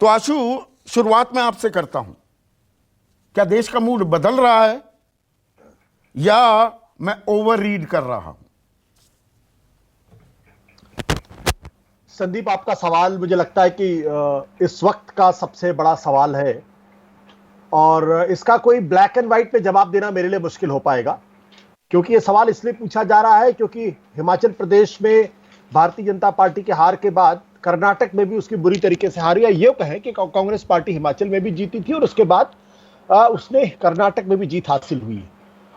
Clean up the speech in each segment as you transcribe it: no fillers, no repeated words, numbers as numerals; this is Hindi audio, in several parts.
तो आशु, शुरुआत में आपसे करता हूं, क्या देश का मूड बदल रहा है या मैं ओवर रीड कर रहा हूं? संदीप, आपका सवाल मुझे लगता है कि इस वक्त का सबसे बड़ा सवाल है और इसका कोई ब्लैक एंड व्हाइट पे जवाब देना मेरे लिए मुश्किल हो पाएगा, क्योंकि यह सवाल इसलिए पूछा जा रहा है क्योंकि हिमाचल प्रदेश में भारतीय जनता पार्टी के हार के बाद कर्नाटक में भी उसकी बुरी तरीके से हारी। या ये कहें कि कांग्रेस पार्टी हिमाचल में भी जीती थी और उसके बाद उसने कर्नाटक में भी जीत हासिल हुई है।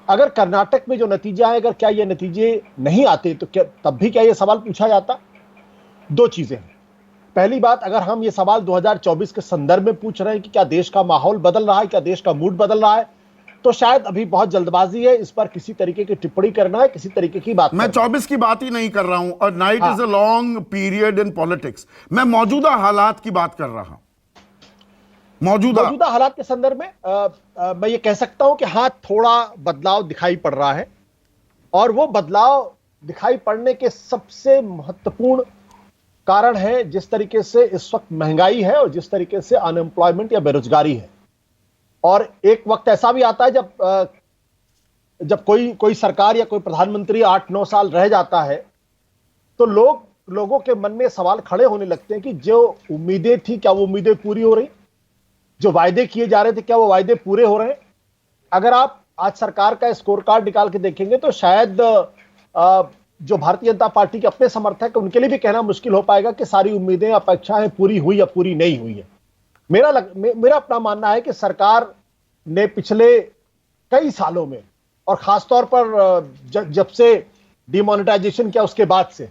अगर कर्नाटक में जो नतीजा है, अगर क्या ये नतीजे नहीं आते तो क्या तब भी क्या ये सवाल पूछा जाता? दो चीजें हैं। पहली बात, अगर हम ये सवाल 2024 के संदर्भ में पूछ रहे हैं कि क्या देश का माहौल बदल रहा है, क्या देश का मूड बदल रहा है, तो शायद अभी बहुत जल्दबाजी है इस पर किसी तरीके की टिप्पणी करना है, किसी तरीके की बात। मैं 24 की बात ही नहीं कर रहा हूं, और night is a long period in politics. मैं मौजूदा हालात की बात कर रहा हूं। मौजूदा हालात के संदर्भ में मैं ये कह सकता हूं कि हाँ, थोड़ा बदलाव दिखाई पड़ रहा है, और वो बदलाव दिखाई पड़ने के सबसे महत्वपूर्ण कारण है जिस तरीके से इस वक्त महंगाई है और जिस तरीके से अनएम्प्लॉयमेंट या बेरोजगारी है। और एक वक्त ऐसा भी आता है जब कोई सरकार या कोई प्रधानमंत्री 8-9 साल रह जाता है तो लोगों के मन में सवाल खड़े होने लगते हैं कि जो उम्मीदें थी, क्या वो उम्मीदें पूरी हो रही? जो वायदे किए जा रहे थे, क्या वो वायदे पूरे हो रहे हैं? अगर आप आज सरकार का स्कोर कार्ड निकाल के देखेंगे तो शायद जो भारतीय जनता पार्टी के अपने समर्थक हैं उनके लिए भी कहना मुश्किल हो पाएगा कि सारी उम्मीदें, अपेक्षाएं पूरी हुई या पूरी नहीं हुई है। मेरा अपना मानना है कि सरकार ने पिछले कई सालों में, और खासतौर पर जब से डिमोनेटाइजेशन किया उसके बाद से,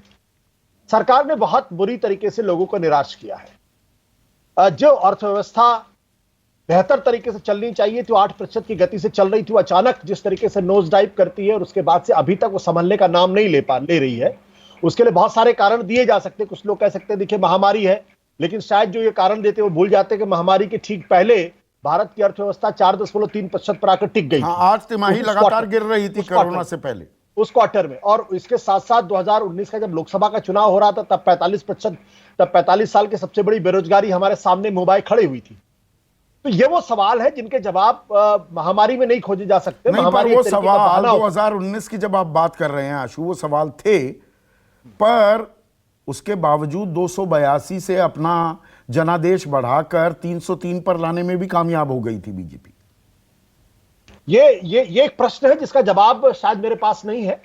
सरकार ने बहुत बुरी तरीके से लोगों को निराश किया है। जो अर्थव्यवस्था बेहतर तरीके से चलनी चाहिए थी, 8% की गति से चल रही थी, वो अचानक जिस तरीके से नोज डाइव करती है और उसके बाद से अभी तक वो संभलने का नाम नहीं ले रही है। उसके लिए बहुत सारे कारण दिए जा सकते हैं। कुछ लोग कह सकते हैं देखिए महामारी है, लेकिन शायद जो ये कारण देते हैं वो भूल जाते हैं कि महामारी के ठीक पहले भारत की अर्थव्यवस्था 4.3% पर आकर टिक गई। हाँ, 8 तिमाही लगातार गिर रही थी कोरोना से पहले, उस क्वार्टर में। और इसके साथ साथ 2019 का जब लोकसभा का चुनाव हो रहा था तब 45%, तब 45 साल की सबसे बड़ी बेरोजगारी हमारे सामने मुंह खड़ी हुई थी। तो ये वो सवाल है जिनके जवाब महामारी में नहीं खोजे जा सकते। नहीं, पर वो सवाल 2019 की जब आप बात कर रहे हैं आशु, वो सवाल थे, पर उसके बावजूद 282 से अपना जनादेश बढ़ाकर 303 पर लाने में भी कामयाब हो गई थी बीजेपी। ये एक प्रश्न है जिसका जवाब शायद मेरे पास नहीं है,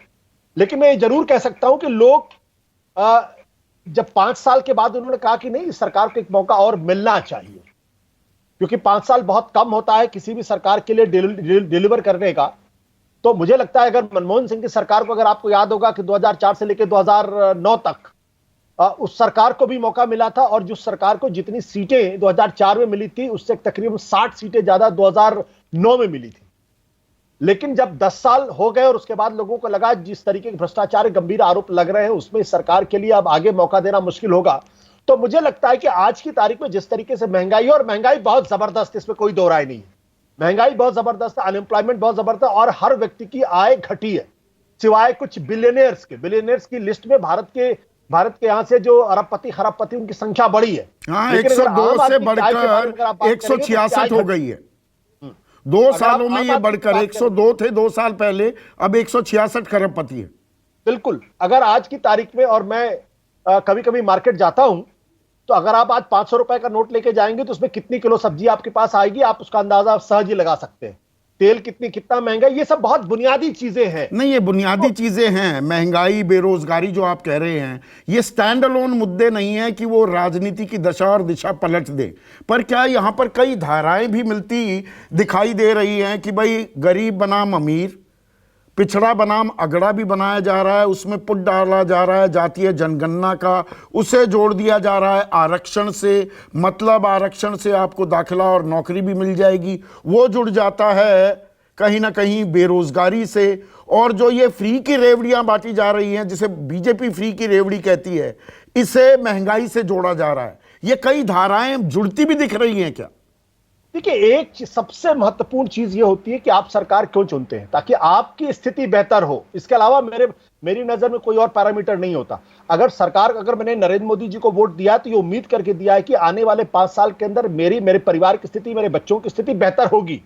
लेकिन मैं जरूर कह सकता हूं कि लोग जब 5 साल के बाद उन्होंने कहा कि नहीं, सरकार को एक मौका और मिलना चाहिए, क्योंकि 5 साल बहुत कम होता है किसी भी सरकार के लिए डिलीवर करने का। तो मुझे लगता है अगर मनमोहन सिंह की सरकार को, अगर आपको याद होगा कि 2004 से लेकर 2009 तक उस सरकार को भी मौका मिला था, और जिस सरकार को जितनी सीटें 2004 में मिली थी उससे तकरीबन 60 सीटें ज्यादा 2009 में मिली थी। लेकिन जब 10 साल हो गए और उसके बाद लोगों को लगा जिस तरीके के भ्रष्टाचार गंभीर आरोप लग रहे हैं उसमें सरकार के लिए अब आगे मौका देना मुश्किल होगा। तो मुझे लगता है कि आज की तारीख में जिस तरीके से महंगाई, और महंगाई बहुत जबरदस्त, इसमें कोई दो राय नहीं है, महंगाई बहुत जबरदस्त है, अनएम्प्लॉयमेंट बहुत जबरदस्त है, और हर व्यक्ति की आय घटी है सिवाय कुछ बिलियनियर्स के। बिलियनियर्स की लिस्ट में भारत के यहां से जो अरबपति खरबपति उनकी संख्या बढ़ी है। हाँ, 102 से बढ़कर 166 हो गई है। 2 सालों में ये बढ़कर 102 थे 2 साल पहले, अब 166 खरबपति है। बिल्कुल। अगर आज की तारीख में, और मैं कभी कभी मार्केट जाता हूं, तो अगर आप आज 500 रुपए का नोट लेके जाएंगे तो उसमें कितनी किलो सब्जी आपके पास आएगी, आप उसका अंदाजा सहज ही लगा सकते हैं। तेल कितना महंगा, ये सब बहुत बुनियादी चीजें हैं। नहीं, ये बुनियादी चीजें हैं। महंगाई, बेरोजगारी जो आप कह रहे हैं, ये स्टैंड अलोन मुद्दे नहीं है कि वो राजनीति की दशा और दिशा पलट दे। पर क्या यहां पर कई धाराएं भी मिलती दिखाई दे रही हैं कि भाई गरीब बनाम अमीर, पिछड़ा बनाम अगड़ा भी बनाया जा रहा है, उसमें पुट डाला जा रहा है जातीय जनगणना का, उसे जोड़ दिया जा रहा है आरक्षण से, मतलब आरक्षण से आपको दाखिला और नौकरी भी मिल जाएगी, वो जुड़ जाता है कहीं ना कहीं बेरोजगारी से। और जो ये फ्री की रेवड़ियां बांटी जा रही हैं, जिसे बीजेपी फ्री की रेवड़ी कहती है, इसे महंगाई से जोड़ा जा रहा है। ये कई धाराएं जुड़ती भी दिख रही हैं क्या? देखिए, एक सबसे महत्वपूर्ण चीज ये होती है कि आप सरकार क्यों चुनते हैं, ताकि आपकी स्थिति बेहतर हो। इसके अलावा मेरी नजर में कोई और पैरामीटर नहीं होता। अगर मैंने नरेंद्र मोदी जी को वोट दिया तो ये उम्मीद करके दिया है कि आने वाले 5 साल के अंदर मेरे परिवार की स्थिति, मेरे बच्चों की स्थिति बेहतर होगी।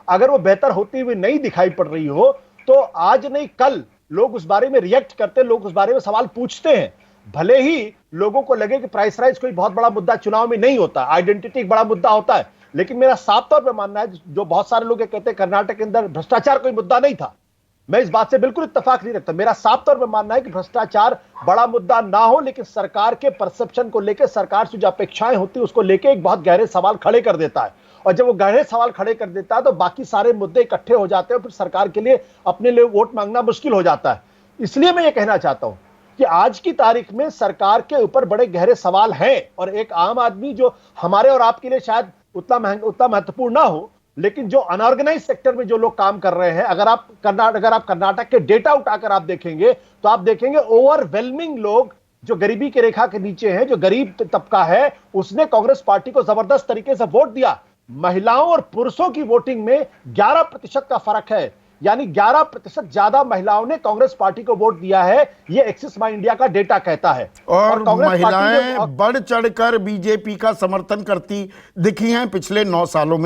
अगर वो बेहतर होती हुई नहीं दिखाई पड़ रही हो तो आज नहीं कल लोग उस बारे में रिएक्ट करते, लोग उस बारे में सवाल पूछते हैं। भले ही लोगों को लगे कि प्राइस राइज कोई बहुत बड़ा मुद्दा चुनाव में नहीं होता, आइडेंटिटी एक बड़ा मुद्दा होता है, लेकिन मेरा साफ तौर पर मानना है, जो बहुत सारे लोग कहते हैं कर्नाटक के अंदर भ्रष्टाचार कोई मुद्दा नहीं था, मैं इस बात से बिल्कुल इत्तेफाक नहीं रखता। मेरा साफ तौर पर मानना है कि भ्रष्टाचार बड़ा मुद्दा ना हो, लेकिन सरकार के परसेप्शन को लेकर, सरकार से जो अपेक्षाएं होती है उसको लेकर एक बहुत गहरे सवाल खड़े कर देता है। और जब वो गहरे सवाल खड़े कर देता है तो बाकी सारे मुद्दे इकट्ठे हो जाते हैं, फिर सरकार के लिए अपने लिए वोट मांगना मुश्किल हो जाता है। इसलिए मैं ये कहना चाहता हूं कि आज की तारीख में सरकार के ऊपर बड़े गहरे सवाल हैं, और एक आम आदमी जो हमारे और आपके लिए शायद उतना महत्वपूर्ण ना हो, लेकिन जो अनऑर्गेनाइज सेक्टर में जो लोग काम कर रहे हैं, अगर आप कर्नाटक के डेटा उठाकर आप देखेंगे तो आप देखेंगे ओवरवेलमिंग लोग जो गरीबी की रेखा के नीचे हैं, जो गरीब तबका है, उसने कांग्रेस पार्टी को जबरदस्त तरीके से वोट दिया। महिलाओं और पुरुषों की वोटिंग में 11% का फर्क है, यानी 11% ज्यादा महिलाओं ने कांग्रेस पार्टी को वोट दिया है, ये एक्सिस माई इंडिया का डेटा कहता है। और कांग्रेस महिलाएं पार्टी बढ़ चढ़कर बीजेपी का समर्थन करती दिखी हैं पिछले 9 सालों में।